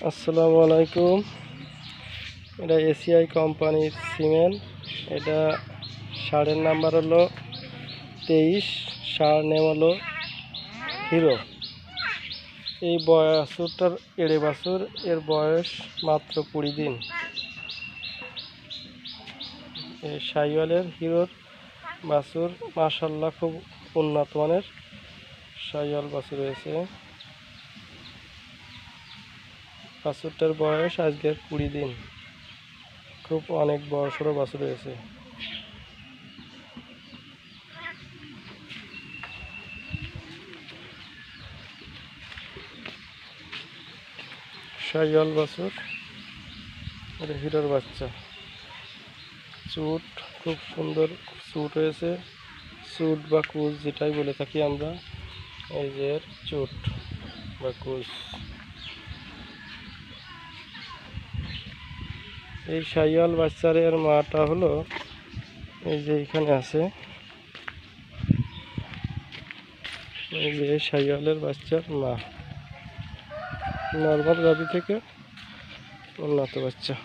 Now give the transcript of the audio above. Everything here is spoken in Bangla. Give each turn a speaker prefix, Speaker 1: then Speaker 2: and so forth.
Speaker 1: আসসালামু আলাইকুম। এটা এসিআই কোম্পানির সিমেন্ট। এটা ষাঁড়ের নাম্বার হলো 23, ষাঁড় নেম হলো হিরো। এই বাছুরটার এড়ে বাছুর, এর বয়স মাত্র 20 দিন। এই শাহিওয়ালের হিরোর বাছুর মাশাআল্লাহ খুব উন্নত মানের শাহিওয়াল বাছুর হয়েছে। বাছুরটার বয়স আজকের 20 দিন। খুব অনেক বড় সড়ো বাছুর হয়েছে। শাহিওয়াল বাছুর, এটা হিরোর বাচ্চা। চুট খুব সুন্দর চুট হয়েছে, চুট বা কুচ যেটাই বলে থাকি আমরা। এই যে চুট বা কুচ। এই শাহিওয়াল বাচ্চার এর মাটা হলো এই যে এখানে আছে। এই যে শাহিওয়ালের বাচ্চার মা, নর্মাল গাভী থেকে উন্নত বাচ্চা।